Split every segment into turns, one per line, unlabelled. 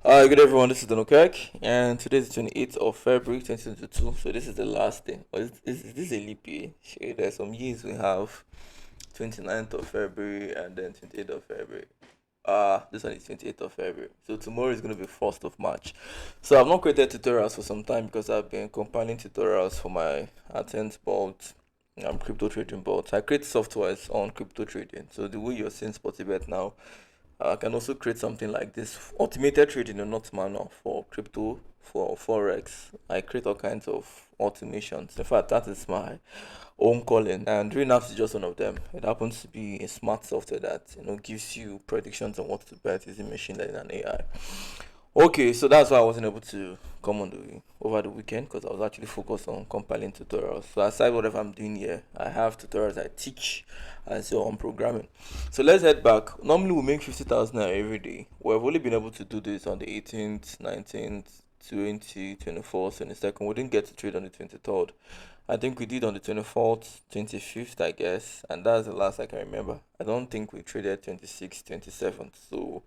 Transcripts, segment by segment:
Good everyone, this is Don Okek, and today is the 28th of February 2022. So this is the last day. Or is this a leap year? Sure, there's some years we have 29th of February and then 28th of February. This one is 28th of February. So tomorrow is going to be 1st of March. So I've not created tutorials for some time because I've been compiling tutorials for my Athens bolt, crypto trading bolt. I create softwares on crypto trading. So the way you're seeing sportybet now, I can also create something like this automated trading and not manual for crypto, for forex. I create all kinds of automations. In fact, that is my own calling, and Dream Apps is just one of them. It happens to be a smart software that gives you predictions on what to bet using machine learning and AI. Okay, so that's why I wasn't able to come on the over the weekend because I was actually focused on compiling tutorials. So aside whatever I'm doing here, I have tutorials I teach and so on programming. So let's head back. Normally we make 50,000 every day. We've only been able to do this on the 18th, 19th, 20, 24th, 22nd. We didn't get to trade on the 23rd. I think we did on the 24th, 25th, I guess, and that's the last I can remember. I don't think we traded 26th, 27th. So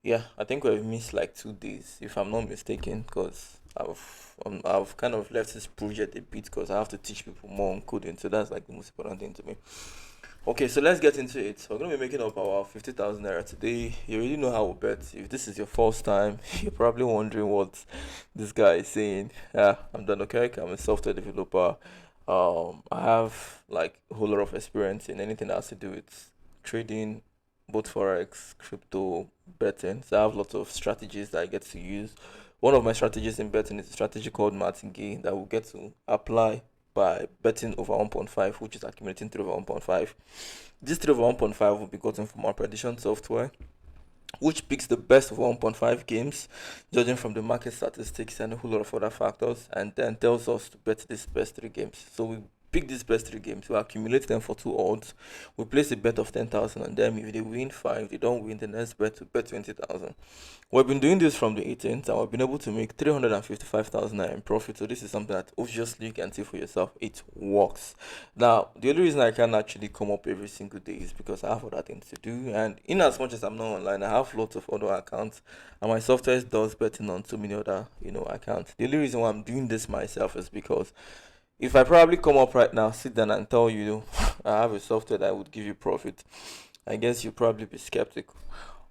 yeah, I think we've missed like 2 days, if I'm not mistaken, because I've kind of left this project a bit because I have to teach people more on coding, so that's like the most important thing to me. Okay, so let's get into it. We're gonna be making up our 50,000 naira today. You already know how we bet. If this is your first time, you're probably wondering what this guy is saying. Yeah, I'm Dan Okek. I'm a software developer. I have like a whole lot of experience in anything that has to do with trading, both forex, crypto, betting. So I have lots of strategies that I get to use. One of my strategies in betting is a strategy called Martingale that we get to apply by betting over 1.5, which is accumulating 3 over 1.5. This 3 over 1.5 will be gotten from our prediction software, which picks the best of 1.5 games, judging from the market statistics and a whole lot of other factors, and then tells us to bet these best 3 games. So we pick these best 3 games, we accumulate them for 2 odds, we place a bet of 10,000 on them. If they win 5, they don't win, the next bet to bet 20,000. We've been doing this from the 18th and we've been able to make 355,000 in profit. So this is something that obviously you can see for yourself. It works. Now, the only reason I can actually come up every single day is because I have other things to do. And in as much as I'm not online, I have lots of other accounts and my software does betting on so many other, accounts. The only reason why I'm doing this myself is because if I probably come up right now, sit down and tell you I have a software that would give you profit, I guess you'll probably be skeptical.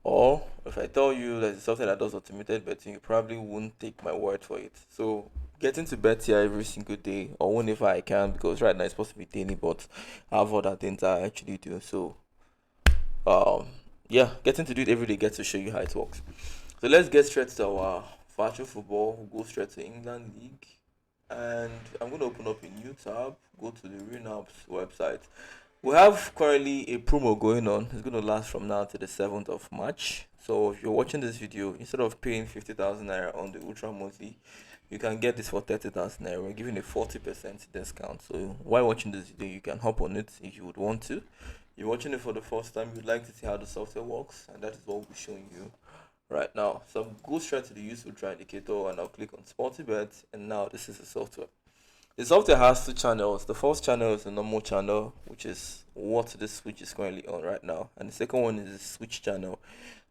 Or if I tell you there's a software that does automated betting, you probably won't take my word for it. So getting to bet here every single day or whenever I can, because right now it's supposed to be daily, but I have other things I actually do. So um yeah, getting to do it every day gets to show you how it works. So let's get straight to our virtual football. We'll go straight to England League. And I'm going to open up a new tab, go to the Renaps website. We have currently a promo going on. It's going to last from now to the 7th of March. So if you're watching this video, instead of paying 50,000 naira on the Ultra Monthly, you can get this for 30,000 naira. We're giving a 40% discount. So while watching this video, you can hop on it if you would want to. You're watching it for the first time, you'd like to see how the software works, and that is what we're showing you right now. So I'll go straight to the use ultra indicator and I'll click on sportybet, and now this is the software. The software has 2 channels. The first channel is the normal channel, which is what this switch is currently on right now, and the second one is the switch channel.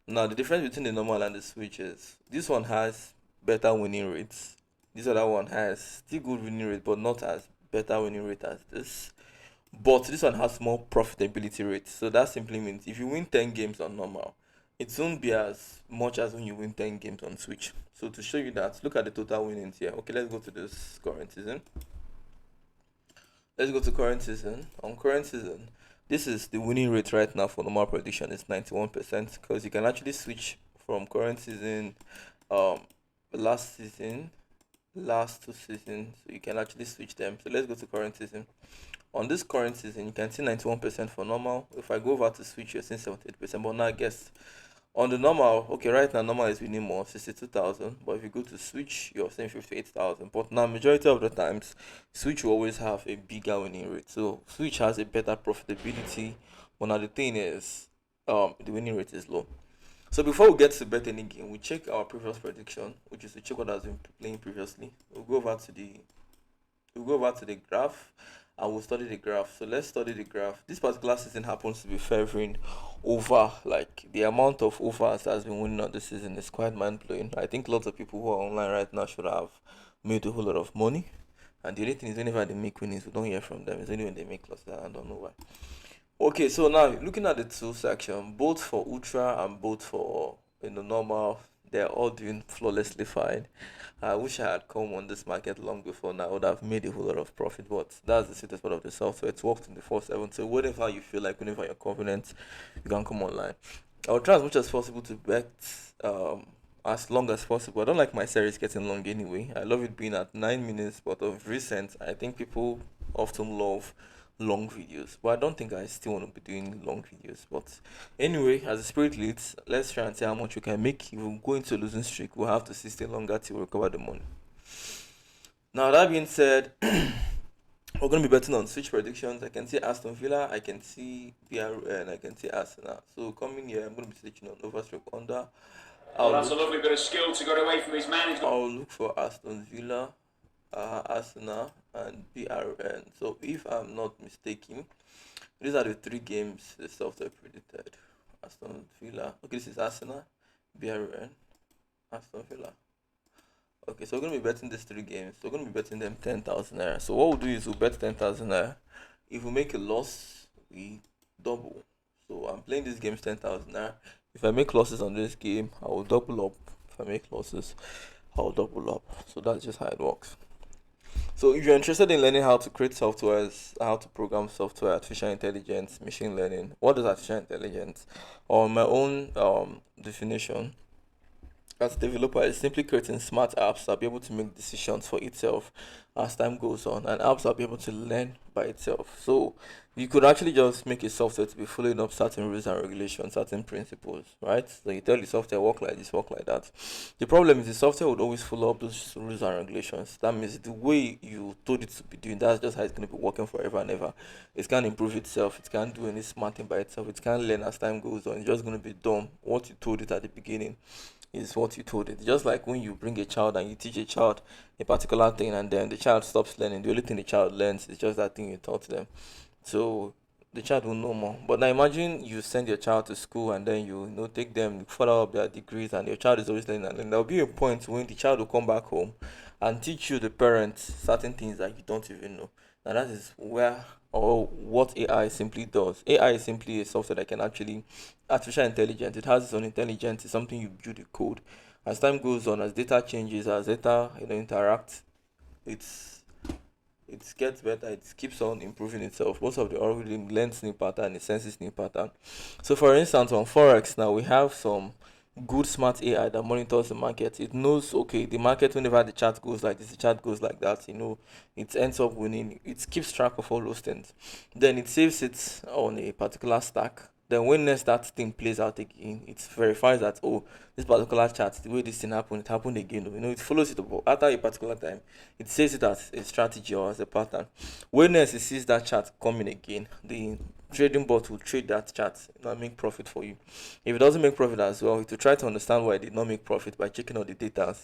Now the difference between the normal and the switch is this one has better winning rates. This other one has still good winning rate, but not as better winning rate as this. But this one has more profitability rate. So that simply means if you win 10 games on normal, it won't be as much as when you win 10 games on Switch. So to show you that, look at the total winnings here. Okay, let's go to this current season. Let's go to current season. On current season, this is the winning rate right now for normal prediction. It's 91% because you can actually switch from current season, um, last season, last 2 seasons. So you can actually switch them. So let's go to current season. On this current season, you can see 91% for normal. If I go over to switch, you're seeing 78%. But now I guess on the normal, okay, right now normal is winning more, 62,000. But if you go to switch, you're seeing 58,000. But now majority of the times, switch will always have a bigger winning rate. So switch has a better profitability. But now the thing is, the winning rate is low. So before we get to bet any game, we check our previous prediction, which is to check what has been playing previously. We'll go over to the graph, I will study the graph. So let's study the graph. This particular season happens to be favoring over. Like the amount of overs that has been winning on this season is quite mind blowing. I think lots of people who are online right now should have made a whole lot of money. And the only thing is, whenever they make winnings, we don't hear from them. It's only when they make losses. I don't know why. Okay, so now looking at the two section, both for ultra and both for normal, they're all doing flawlessly fine. I wish I had come on this market long before now. I would have made a whole lot of profit, but that's the sweetest part of the software. It's worked 24/7. So whenever you feel like, whenever you're confident, you can come online. I'll try as much as possible to bet as long as possible. I don't like my series getting long anyway. I love it being at 9 minutes, but of recent, I think people often love long videos. But I don't think I still want to be doing long videos. But anyway, as the spirit leads, let's try and see how much we can make. If we go into a losing streak, we'll have to stay longer till we recover the money. Now that being said, we're going to be betting on switch predictions. I can see Aston Villa, I can see BRN, I can see Arsenal. So coming here, I'm going to be switching on overstroke under.
Well, that's a lovely bit of skill to get away from his man.
I'll look for Aston Villa, Arsenal, and BRN. So if I'm not mistaken, these are the three games the software predicted. Aston Villa. Okay, this is Arsenal, BRN, Aston Villa. Okay, so we're gonna be betting these three games. So we're gonna be betting them 10,000 naira. So what we'll do is we'll bet 10,000 naira. If we make a loss, we double. So I'm playing these games 10,000 naira. If I make losses on this game, I will double up. If I make losses, I'll double up. So that's just how it works. So if you're interested in learning how to create softwares, how to program software, artificial intelligence, machine learning, what is artificial intelligence? Or my own definition as a developer is simply creating smart apps that be able to make decisions for itself as time goes on, and apps that be able to learn by itself. So you could actually just make a software to be following up certain rules and regulations, certain principles, right? So you tell the software work like this, work like that. The problem is the software would always follow up those rules and regulations. That means the way you told it to be doing, that's just how it's going to be working forever and ever. It can't improve itself. It can't do any smart thing by itself. It can't learn as time goes on. It's just going to be dumb. What you told it at the beginning is what you told it. Just like when you bring a child and you teach a child a particular thing, and then the child stops learning, the only thing the child learns is just that thing you taught them. So the child will know more. But now imagine you send your child to school and then you take them follow up their degrees, and your child is always learning, and then there'll be a point when the child will come back home and teach you, the parents, certain things that you don't even know. And that is where, or what AI simply does. AI is simply a software that can actually, artificial intelligence, it has its own intelligence. It's something you build the code. As time goes on, as data changes, as data interacts, it's it gets better. It keeps on improving itself. Most of the already learns new pattern, it senses new pattern. So for instance, on Forex now we have some good smart AI that monitors the market. It knows, okay, the market, whenever the chart goes like this, the chart goes like that, it ends up winning. It keeps track of all those things. Then it saves it on a particular stack. Then when next that thing plays out again, it verifies that, oh, this particular chart, the way this thing happened, it happened again. It follows it up. After a particular time, it says it as a strategy or as a pattern. When next it sees that chart coming again, the trading bot will trade that chart and make profit for you. If it doesn't make profit as well, it will try to understand why it did not make profit by checking all the data.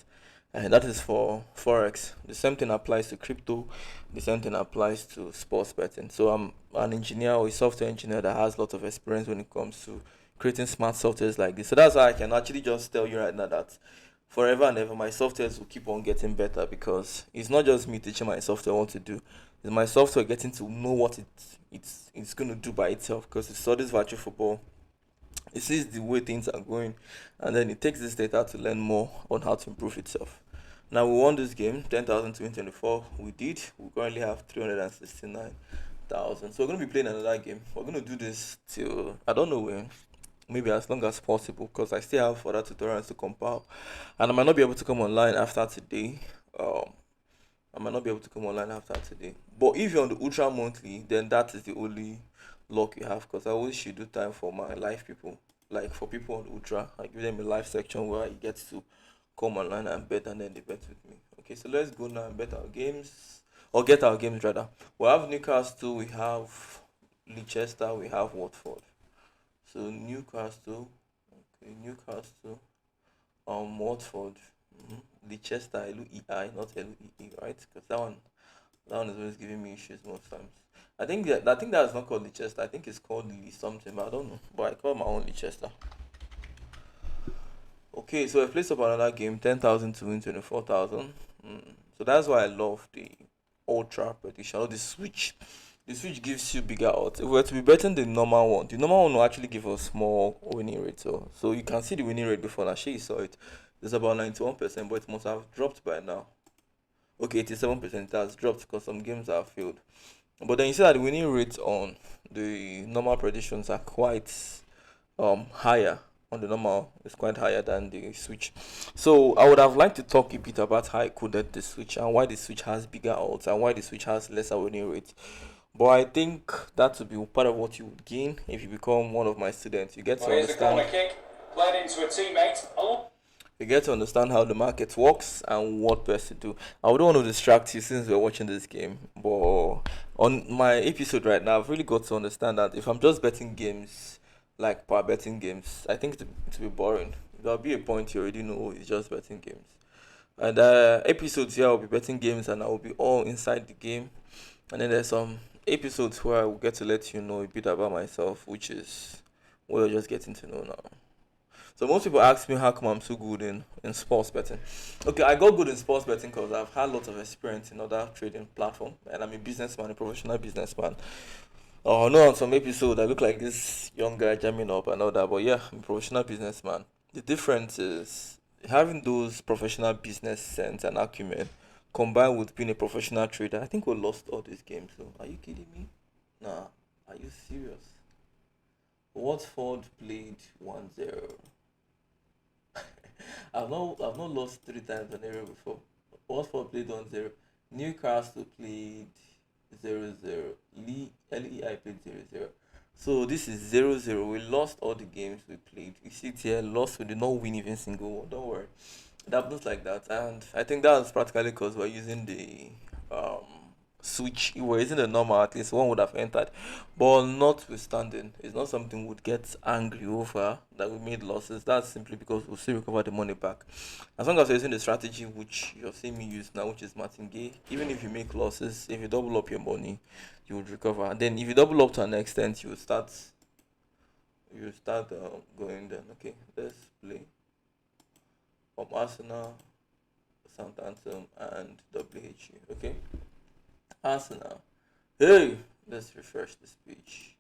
And that is for Forex. The same thing applies to crypto, the same thing applies to sports betting. So I'm an engineer or a software engineer that has a lot of experience when it comes to creating smart softwares like this. So that's why I can actually just tell you right now that forever and ever my softwares will keep on getting better, because it's not just me teaching my software what to do. It's my software getting to know what it's going to do by itself, because it studies virtual football, it sees the way things are going, and then it takes this data to learn more on how to improve itself. Now we won this game 10,000 to 24. We did. We currently have 369,000. So we're gonna be playing another game. We're gonna do this till I don't know when. Maybe as long as possible, because I still have other tutorials to compile, and I might not be able to come online after today. Um, I might not be able to come online after today. But if you're on the ultra monthly, then that is the only luck you have, because I always should do time for my live people. Like for people on the ultra, I give them a live section where you get to come online and bet, and then they bet with me. Okay, so let's go now and bet our games, or get our games rather. We have Newcastle, we have Leicester, we have Watford. So Newcastle, okay, Newcastle, Watford, Leicester, L-E-I, not L-E-E, right? Because that one is always giving me issues most times. I think that's not called Leicester. I think it's called Lee something, but I don't know. But I call my own Leicester. Okay, so I placed up another game, 10,000 to win 24,000. So that's why I love the ultra prediction or the switch. The switch gives you bigger odds. If we were to be betting the normal one will actually give us more winning rate. So you can see the winning rate before. Actually, you saw it. It's about 91%, but it must have dropped by now. Okay, 87% has dropped because some games have failed. But then you see that the winning rate on the normal predictions are quite higher on the normal. It's quite higher than the switch. So I would have liked to talk a bit about how I coded the switch and why the switch has bigger odds and why the switch has lesser winning rate. But I think that would be part of what you would gain if you become one of my students. You get to
Well, here's the corner
understand.
kick, played into a teammate. Oh.
You get to understand how the market works and what best to do. I wouldn't want to distract you since we're watching this game, but on my episode right now, I've really got to understand that if I'm just betting games like power betting games, I think it will be boring. There'll be a point you already know it's just betting games. And episodes here, I'll be betting games and I will be all inside the game. And then there's some episodes where I will get to let you know a bit about myself, which is what you're just getting to know now. So most people ask me how come I'm so good in sports betting. Okay, I got good in sports betting because I've had lots of experience in other trading platform, and I'm a businessman, a professional businessman. Oh no, on some episode I look like this young guy jamming up and all that, but yeah, I'm a professional businessman. The difference is having those professional business sense and acumen combined with being a professional trader. I think we lost all these games. So are you kidding me? Nah, are you serious? Watford played 1-0. I've not lost three times on area before. Watford played 1-0. Newcastle played 0-0. LEI played 0-0. So this is 0-0. We lost all the games we played. You see it here, lost. We did not win even single one. Don't worry. It happens like that. And I think that's practically because we're using the um switch. If we're using the normal, at least one would have entered. But notwithstanding, it's not something we would get angry over that we made losses. That's simply because we'll still recover the money back. As long as you're using the strategy which you're seeing me use now, which is Martingale, even if you make losses, if you double up your money, you would recover. And then if you double up to an extent, you start going then. Okay, let's play from Arsenal, Southampton, and WHU. Okay, Arsenal. Hey, let's refresh this page.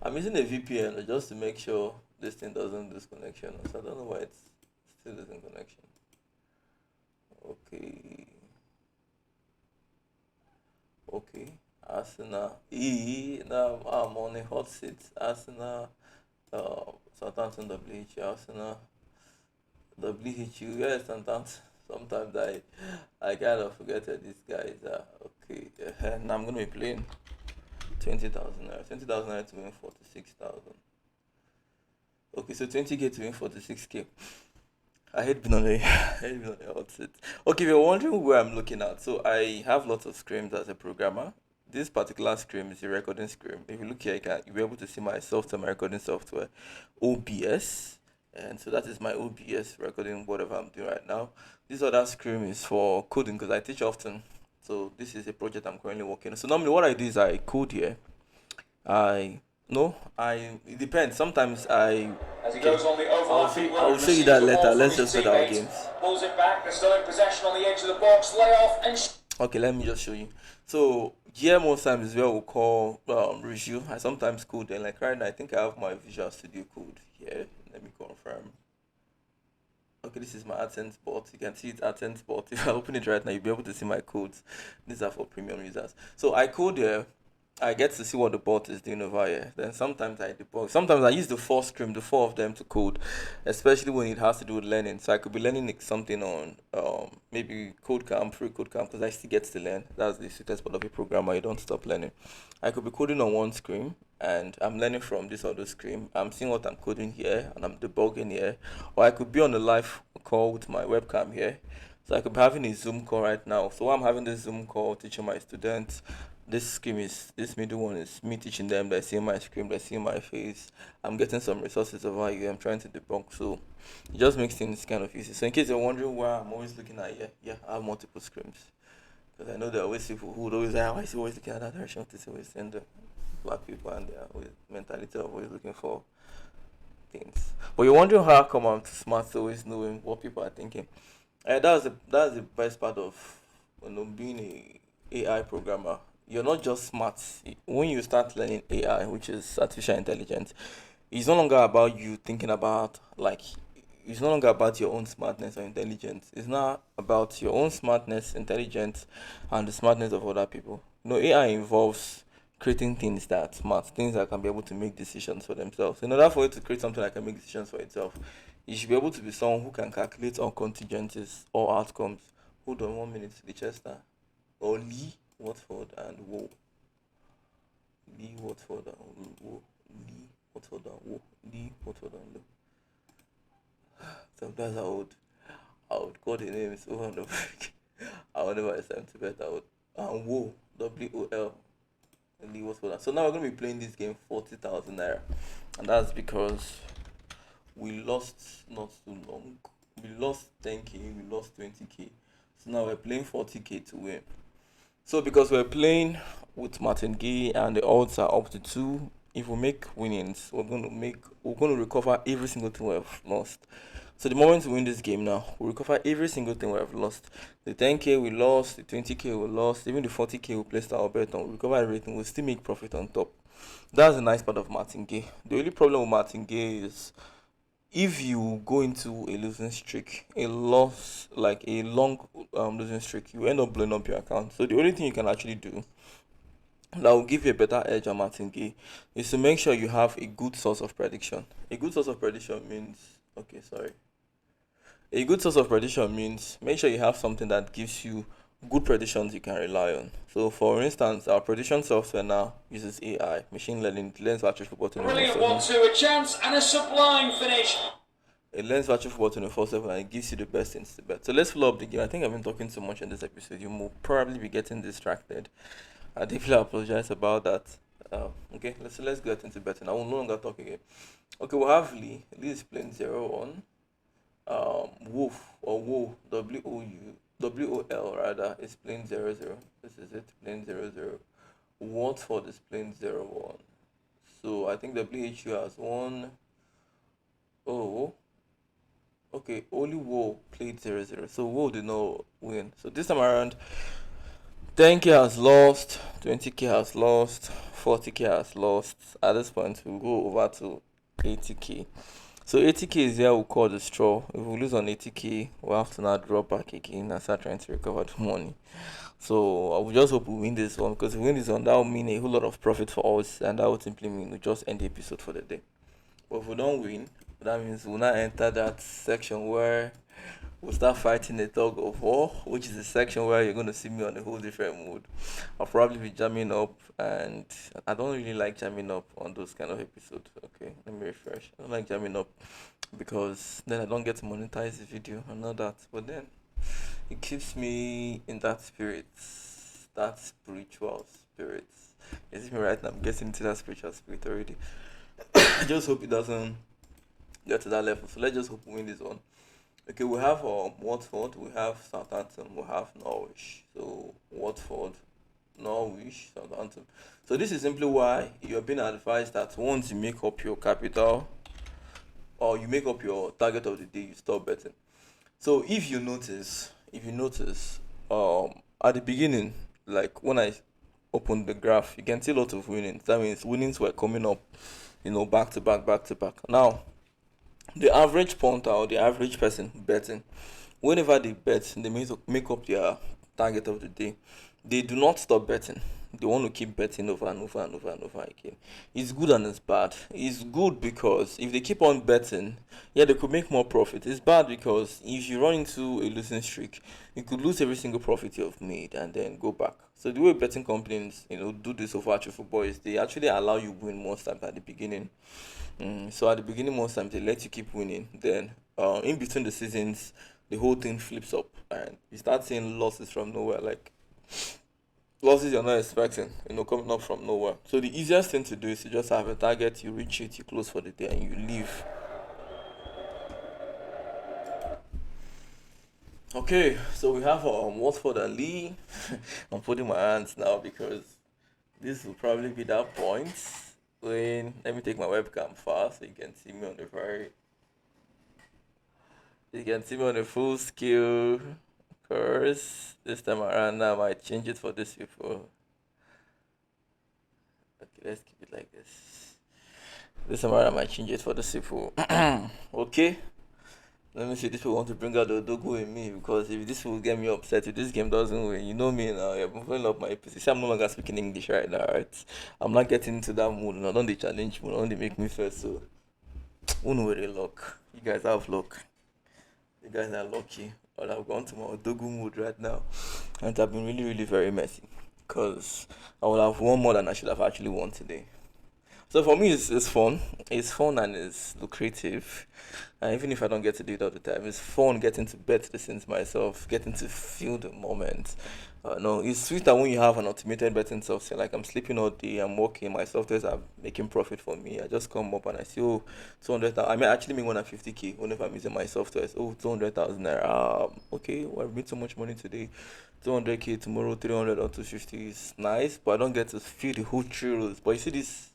I'm using a VPN just to make sure this thing doesn't lose connection. So I don't know why it's still losing connection. Okay, okay. Arsenal. Now I'm on a hot seat. Arsenal, Southampton, WH, Arsenal, WHU. Yes, sometimes I kind of forget that these guys are okay. Now I'm gonna be playing 20,000 naira. 20,000 naira to win 46,000. Okay, so 20k to win 46k. I hate being on a I hate being on the outset. Okay, if you're wondering where I'm looking at, so I have lots of screens as a programmer. This particular screen is a recording screen. If you look here, you'll be able to see my software, my recording software, OBS. And so that is my OBS recording whatever I'm doing right now. This other screen is for coding because I teach often. So this is a project I'm currently working on. So normally what I do is I code here. I no, I it depends. Sometimes I
As he
okay.
goes on the
I'll
overlapping
show
run
I'll
and
show you
receives
that
the ball
later.
from
Let's
his
just bet our
teammate.
games.
Pulls it back, they're still in possession on the edge of the box, lay off and
Okay, let me just show you. So here most times is where we call review. I sometimes code and like right now I think I have my Visual Studio code here. Let me confirm. Okay, this is my AdSense bot. You can see it's AdSense bot. If I open it right now, you'll be able to see my codes. These are for premium users. So I code here. I get to see what the bot is doing over here. Then sometimes I debug. Sometimes I use the four screen, the four of them to code, especially when it has to do with learning. So I could be learning like something on maybe code camp, free code camp, because I still get to learn. That's the sweetest part of a programmer. You don't stop learning. I could be coding on one screen and I'm learning from this other screen. I'm seeing what I'm coding here and I'm debugging here. Or I could be on a live call with my webcam here. So I could be having a Zoom call right now. So while I'm having this Zoom call teaching my students, this middle one is me teaching them. They're seeing my screen, they're seeing my face. I'm getting some resources over here. I'm trying to debug. So it just makes things kind of easy. So in case you're wondering why I'm always looking at here, yeah, I have multiple screens. Because I know there are always people who would always say, why is he always looking at that direction? This always send the black people and their always mentality of always looking for things. But you're wondering how come I'm too smart to always knowing what people are thinking. That's the best part of being a AI programmer. You're not just smart. When you start learning AI, which is artificial intelligence, it's no longer about you thinking about like it's no longer about your own smartness or intelligence. It's not about your own smartness, intelligence, and the smartness of other people. AI involves creating things that smart, things that can be able to make decisions for themselves. In order for you to create something that can make decisions for itself, you should be able to be someone who can calculate all contingencies or outcomes. Hold on 1 minute, Leicester or Lee Watford and Whoa. Lee Watford and Whoa. Lee Watford and Whoa. Lee Watford and Whoa. Sometimes I would call the names over and over again. I would never attempt to bet. I would and Whoa. WOL. Lee Watford. So now we're gonna be playing this game 40,000 naira. And that's because we lost not too long. We lost 10k, we lost 20k. So now we're playing 40k to win. So because we're playing with Martingale and the odds are up to 2, if we make winnings, we're gonna recover every single thing we've lost. So the moment we win this game now, we recover every single thing we have lost. The 10k we lost, the 20k we lost, even the 40k we placed our bet on, we recover everything, we'll still make profit on top. That's the nice part of Martingale. The only problem with Martingale is if you go into a losing streak, a loss, like a long losing streak, you end up blowing up your account. So the only thing you can actually do that will give you a better edge on Martingale is to make sure you have a good source of prediction. A good source of prediction means, okay, sorry. A good source of prediction means make sure you have something that gives you good predictions you can rely on. So, for instance, our prediction software now uses AI, machine learning, it learns virtual football
Brilliant
24/7.
1-2, a chance and a sublime finish.
It learns virtual football 24/7 and it gives you the best things to bet. So let's follow up the game. I think I've been talking too much in this episode. You will probably be getting distracted. I deeply apologize about that. Okay, let's get into betting. I will no longer talk again. Okay, we'll have Lee. Lee is playing 0-1. Wolf or Wo WOL rather is playing 0-0. This is it, playing 0-0. Watford is playing 0-1. So I think WHO has won. Oh, okay. Only Wo played 0-0. So Wo did not win. So this time around, 10k has lost, 20k has lost, 40k has lost. At this point, we'll go over to 80k. So 80k is here we'll call the straw. If we lose on 80k, we'll have to now drop back again and start trying to recover the money. So I will just hope we win this one, because if we win this one, that will mean a whole lot of profit for us, and that would simply mean we just end the episode for the day. But if we don't win, that means we'll now enter that section where we'll start fighting a tug of war, which is a section where you're going to see me on a whole different mood. I'll probably be jamming up, and I don't really like jamming up on those kind of episodes. Okay, let me refresh. I don't like jamming up because then I don't get to monetize the video and all that. But then it keeps me in that spirit, that spiritual spirit. Is it me right now? I'm getting into that spiritual spirit already. I just hope it doesn't get to that level. So let's just hope we win this one. Okay, we have Watford, we have Southampton, we have Norwich. So Watford, Norwich, Southampton. So this is simply why you're being advised that once you make up your capital or you make up your target of the day, you stop betting. So if you notice, at the beginning, like when I opened the graph, you can see a lot of winnings. That means winnings were coming up, back to back, back to back. Now the average punter or the average person betting, whenever they bet, they make up their target of the day. They do not stop betting. They want to keep betting over and over and over and over again. It's good and it's bad. It's good because if they keep on betting, yeah, they could make more profit. It's bad because if you run into a losing streak, you could lose every single profit you've made and then go back. So the way betting companies, do this over actual football is they actually allow you win most times at the beginning. So at the beginning, most times they let you keep winning. Then, in between the seasons, the whole thing flips up, and you start seeing losses from nowhere, like losses you're not expecting, coming up from nowhere. So the easiest thing to do is to just have a target, you reach it, you close for the day, and you leave. So the easiest thing to do is to just have a target, you reach it, you close for the day, and you leave. 'Cause, you know, coming up from nowhere. So the easiest thing to do is to just have a target, you reach it, you close for the day, and you leave. 'Cause, you know, coming up from nowhere. So the easiest thing to do is to just have a target, you reach it, you close for the day, and you leave. Okay, so we have Watford and Lee. I'm putting my hands now because this will probably be that point when let me take my webcam fast so you can see me on the very you can see me on the full scale. Of course, this time around now I might change it for this people. Okay, let's keep it like this. This time around I might change it for this people. Okay. Let me see. This will want to bring out the Dogo in me because if this will get me upset, if this game doesn't win, you know me now. I've been filling up my PC. See, I'm no longer speaking English right now, right? I'm not getting into that mood. No, don't they challenge me? Don't they make me feel so? Who know where they luck? You guys have luck. You guys are lucky. But I've gone to my Dogo mood right now, and I've been really, really very messy because I would have won more than I should have actually won today. So for me, it's fun. It's fun and it's lucrative. And even if I don't get to do it all the time, it's fun getting to bet the things myself, getting to feel the moment. No, it's sweeter when you have an automated betting software. Like I'm sleeping all day, I'm working, my softwares are making profit for me. I just come up and I see, oh, 200,000. I mean, actually make 150K whenever I'm using my software. Oh, 200,000 naira. Okay, well, I've made so much money today. 200K tomorrow, 300 or 250 is nice, but I don't get to feel the whole chills. But you see this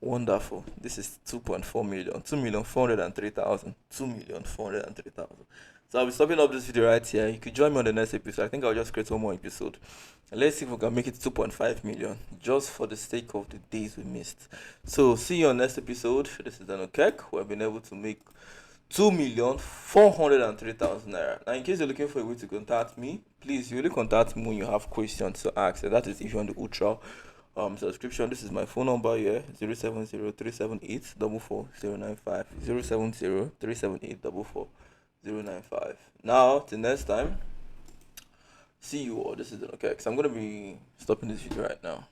wonderful. This is 2.4 million. 2,403,000. 2,403,000. So I'll be stopping up this video right here. You could join me on the next episode. I think I'll just create one more episode. And let's see if we can make it 2.5 million. Just for the sake of the days we missed. So see you on next episode. This is Danokek. We have been able to make 2,403,000 naira. Now, in case you're looking for a way to contact me, please you really contact me when you have questions to ask. And that is if you're on the ultra subscription. This is my phone number here: 070-378-44095. 070-378-44095. Now, till next time, see you all. This is okay. I'm gonna be stopping this video right now.